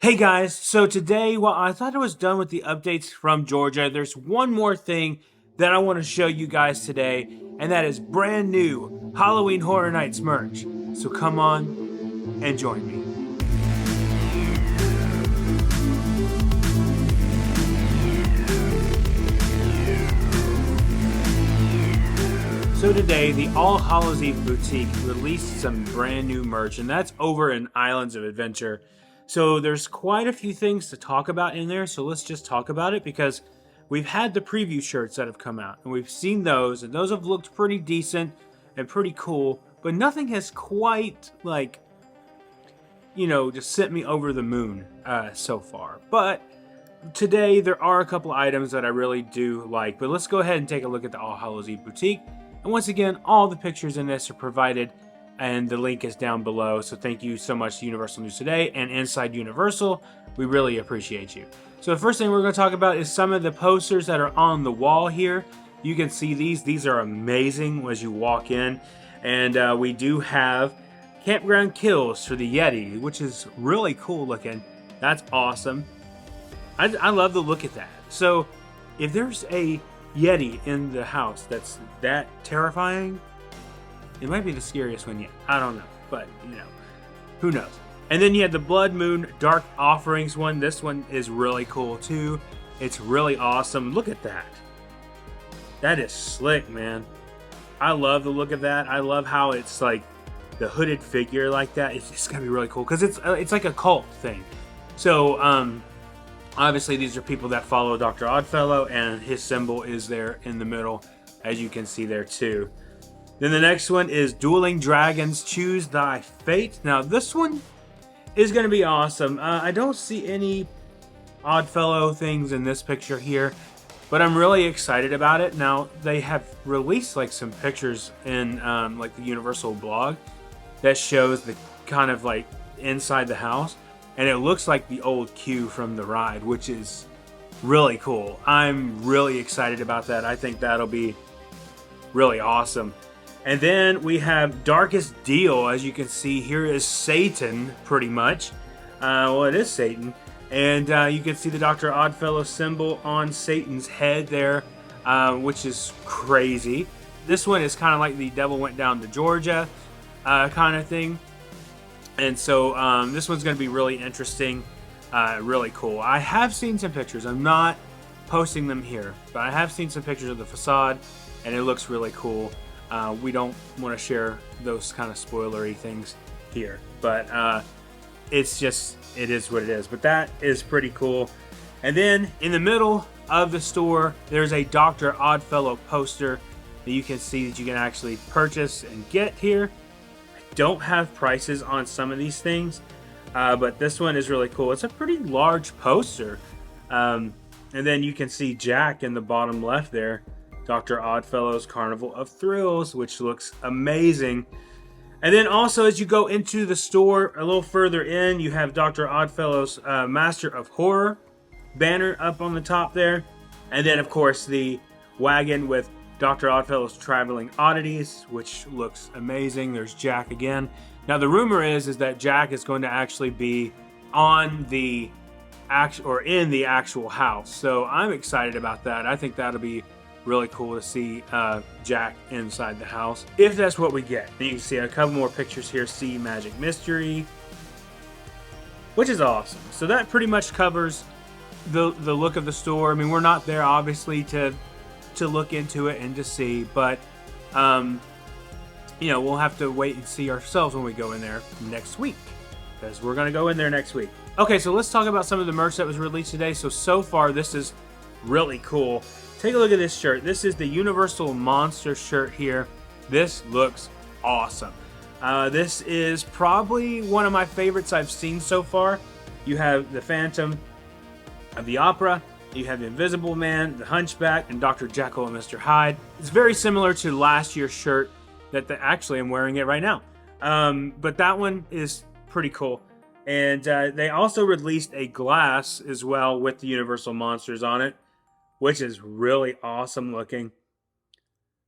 Hey guys, so today, while I thought I was done with the updates from Georgia, there's one more thing that I want to show you guys today, and that is brand new Halloween Horror Nights merch. So come on and join me. So today, the All Hallows Eve Boutique released some brand new merch, and that's over in Islands of Adventure. So there's quite a few things to talk about in there, so let's just talk about it because we've had the preview shirts that have come out, and we've seen those, and those have looked pretty decent and pretty cool, but nothing has quite, just sent me over the moon so far. But today, there are a couple items that I really do like, but let's go ahead and take a look at the All Hallows Eve Boutique. And once again, all the pictures in this are provided and the link is down below. So thank you so much to Universal News Today and Inside Universal. We really appreciate you. So the first thing we're going to talk about is some of the posters that are on the wall here. You can see these. These are amazing as you walk in. And we do have Campground Kills for the Yeti, which is really cool looking. That's awesome. I love the look at that. So if there's a Yeti in the house that's that terrifying, it might be the scariest one yet. I don't know, but who knows. And then you have the Blood Moon Dark Offerings one. This one is really cool too. It's really awesome. Look at that. That is slick, man. I love the look of that. I love how it's like the hooded figure like that. It's gonna be really cool because it's like a cult thing. So obviously, these are people that follow Dr. Oddfellow, and his symbol is there in the middle, as you can see there too. Then the next one is Dueling Dragons, Choose Thy Fate. Now, this one is going to be awesome. I don't see any Oddfellow things in this picture here, but I'm really excited about it. Now, they have released like some pictures in like the Universal blog that shows the kind of like inside the house. And it looks like the old queue from the ride, which is really cool. I'm really excited about that. I think that'll be really awesome. And then we have Darkest Deal. As you can see, here is Satan, pretty much. Well, it is Satan. And you can see the Dr. Oddfellow symbol on Satan's head there, which is crazy. This one is kind of like the Devil Went Down to Georgia kind of thing. And so this one's going to be really interesting, really cool. I have seen some pictures. I'm not posting them here, but I have seen some pictures of the facade, and it looks really cool. We don't want to share those kind of spoilery things here, but it is what it is. But that is pretty cool. And then in the middle of the store, there's a Dr. Oddfellow poster that you can see that you can actually purchase and get here. Don't have prices on some of these things, but this one is really cool. It's a pretty large poster, and then you can see Jack in the bottom left there, Dr. Oddfellow's Carnival of Thrills, which looks amazing. And then also as you go into the store a little further in, you have Dr. Oddfellow's Master of Horror banner up on the top there, and then of course the wagon with Dr. Oddfellow's Traveling Oddities, which looks amazing. There's Jack again. Now the rumor is that Jack is going to actually be on the in the actual house. So I'm excited about that. I think that'll be really cool to see Jack inside the house, if that's what we get. And you can see a couple more pictures here. See Magic Mystery, which is awesome. So that pretty much covers the look of the store. I mean, we're not there obviously to look into it and to see, but we'll have to wait and see ourselves when we go in there next week, because we're going to go in there next week. Okay, so let's talk about some of the merch that was released today. So far this is really cool. Take a look at this shirt. This is the Universal Monster shirt here. This looks awesome. This is probably one of my favorites I've seen so far. You have the Phantom of the Opera, you have the Invisible Man, the Hunchback, and Dr. Jekyll and Mr. Hyde. It's very similar to last year's shirt that actually I'm wearing it right now. But that one is pretty cool. And they also released a glass as well with the Universal Monsters on it, which is really awesome looking.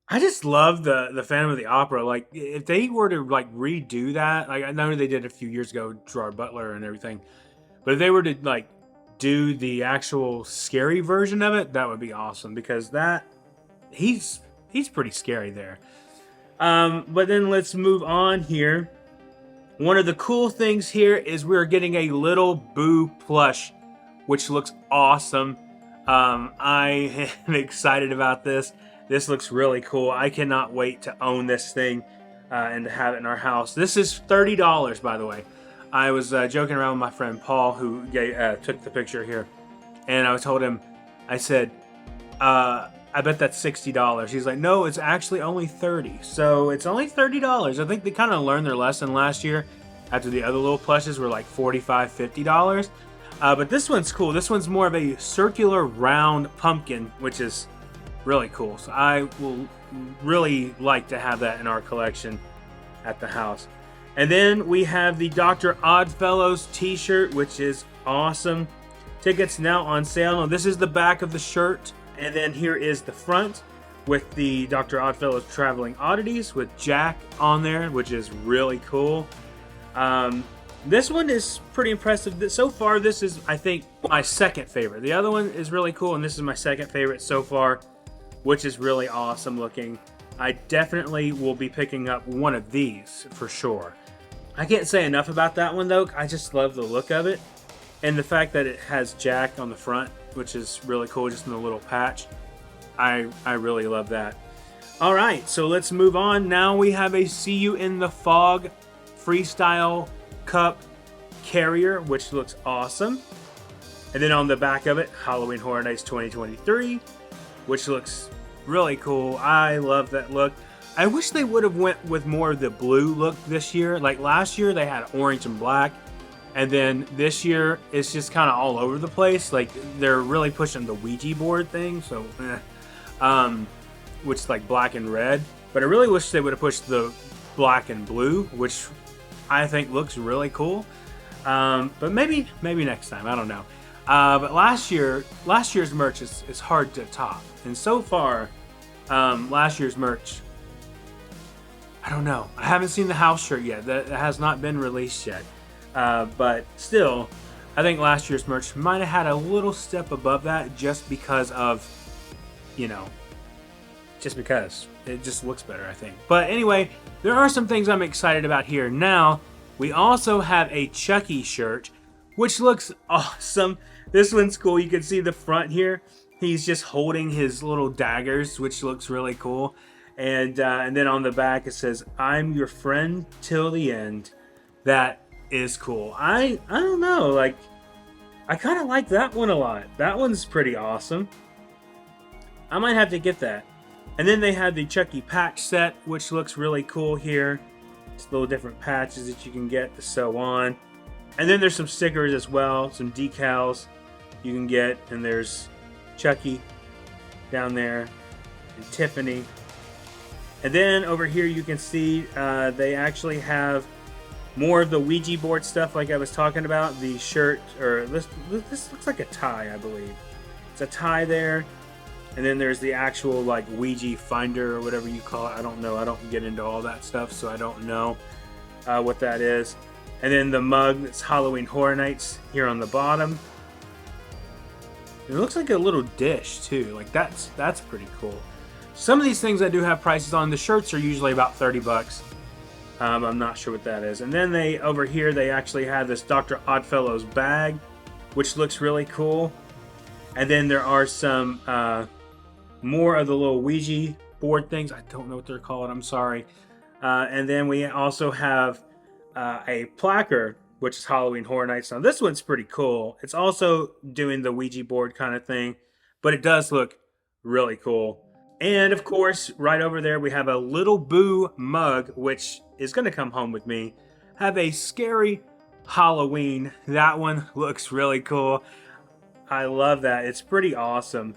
I just love the Phantom of the Opera. Like, if they were to like redo that, like I know they did a few years ago, Gerard Butler and everything, But if they were to like do the actual scary version of it, that would be awesome, because he's pretty scary there. But then let's move on here. One of the cool things here is we're getting a little Boo plush, which looks awesome. I am excited about this. This looks really cool. I cannot wait to own this thing and to have it in our house. This is $30, by the way. I was joking around with my friend Paul, who took the picture here, and I told him, I said, I bet that's $60. He's like, no, it's actually only $30. So it's only $30. I think they kind of learned their lesson last year after the other little plushes were like $45, $50. But this one's cool. This one's more of a circular round pumpkin, which is really cool. So I will really like to have that in our collection at the house. And then we have the Dr. Oddfellows t-shirt, which is awesome. Tickets now on sale. Now, this is the back of the shirt. And then here is the front with the Dr. Oddfellows Traveling Oddities with Jack on there, which is really cool. This one is pretty impressive. So far, this is, I think, my second favorite. The other one is really cool, and this is my second favorite so far, which is really awesome looking. I definitely will be picking up one of these for sure. I can't say enough about that one, though. I just love the look of it. And the fact that it has Jack on the front, which is really cool, just in the little patch. I really love that. All right, so let's move on. Now we have a See You in the Fog Freestyle Cup carrier, which looks awesome. And then on the back of it, Halloween Horror Nights 2023, which looks really cool. I love that look. I wish they would have went with more of the blue look this year. Like last year, they had orange and black. And then this year, it's just kind of all over the place. Like, they're really pushing the Ouija board thing, so, which is like black and red. But I really wish they would have pushed the black and blue, which I think looks really cool. But maybe next time, I don't know. But last year's merch is hard to top. And so far, last year's merch, I don't know. I haven't seen the house shirt yet. That has not been released yet. But still, I think last year's merch might have had a little step above that just because of, just because. It just looks better, I think. But anyway, there are some things I'm excited about here. Now, we also have a Chucky shirt, which looks awesome. This one's cool. You can see the front here. He's just holding his little daggers, which looks really cool. And then on the back, it says, "I'm your friend till the end." That is cool. I don't know, like, I kind of like that one a lot. That one's pretty awesome. I might have to get that. And then they have the Chucky patch set, which looks really cool here. It's little different patches that you can get to sew on. And then there's some stickers as well, some decals you can get. And there's Chucky down there and Tiffany. And then over here you can see they actually have more of the Ouija board stuff like I was talking about. The shirt, or this looks like a tie, I believe. It's a tie there. And then there's the actual like Ouija finder or whatever you call it. I don't know. I don't get into all that stuff, so I don't know what that is. And then the mug that's Halloween Horror Nights here on the bottom. It looks like a little dish too. Like that's pretty cool. Some of these things I do have prices on. The shirts are usually about $30. I'm not sure what that is. And then over here, they actually have this Dr. Oddfellows bag, which looks really cool. And then there are some more of the little Ouija board things. I don't know what they're called. I'm sorry. And then we also have a placard, which is Halloween Horror Nights. Now, this one's pretty cool. It's also doing the Ouija board kind of thing, but it does look really cool. And of course, right over there, we have a Little Boo mug, which is going to come home with me. Have a scary Halloween. That one looks really cool. I love that. It's pretty awesome.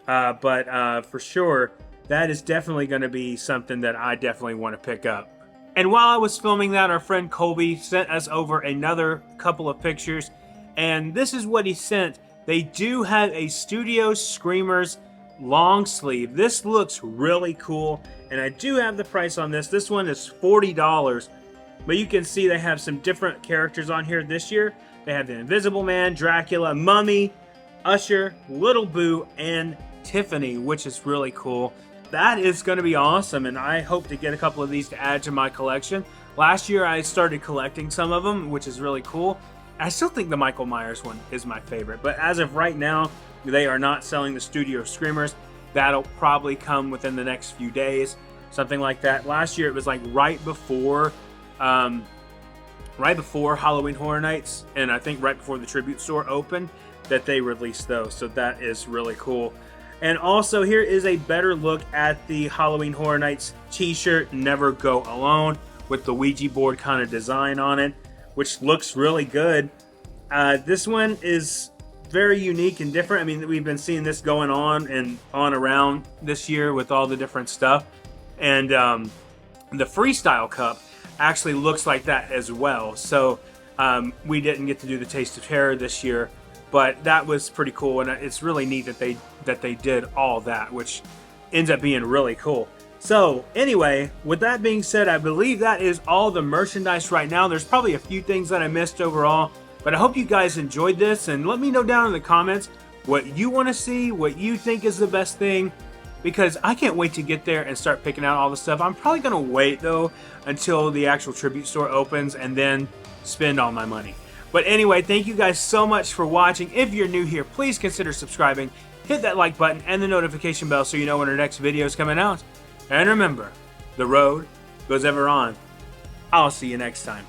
But for sure, that is definitely going to be something that I definitely want to pick up. And while I was filming that, our friend Colby sent us over another couple of pictures. And this is what he sent. They do have a Studio Screamers long sleeve. This looks really cool, and I do have the price on this. This one is $40, but you can see they have some different characters on here this year. They have the Invisible Man, Dracula, Mummy, Usher, Little Boo, and Tiffany, which is really cool. That is going to be awesome, and I hope to get a couple of these to add to my collection. Last year, I started collecting some of them, which is really cool. I still think the Michael Myers one is my favorite, but as of right now, they are not selling the Studio Screamers. That'll probably come within the next few days, something like that. Last year, it was like right before Halloween Horror Nights, and I think right before the Tribute Store opened, that they released those, so that is really cool. And also, here is a better look at the Halloween Horror Nights t-shirt, Never Go Alone, with the Ouija board kind of design on it, which looks really good. This one is very unique and different. I mean, we've been seeing this going on and on around this year with all the different stuff. And the Freestyle Cup actually looks like that as well. So we didn't get to do the Taste of Terror this year, but that was pretty cool, and it's really neat that they did all that, which ends up being really cool. So anyway, with that being said, I believe that is all the merchandise right now. There's probably a few things that I missed overall, but I hope you guys enjoyed this, and let me know down in the comments what you want to see, what you think is the best thing, because I can't wait to get there and start picking out all the stuff. I'm probably going to wait, though, until the actual Tribute Store opens and then spend all my money. But anyway, thank you guys so much for watching. If you're new here, please consider subscribing. Hit that like button and the notification bell so you know when our next video is coming out. And remember, the road goes ever on. I'll see you next time.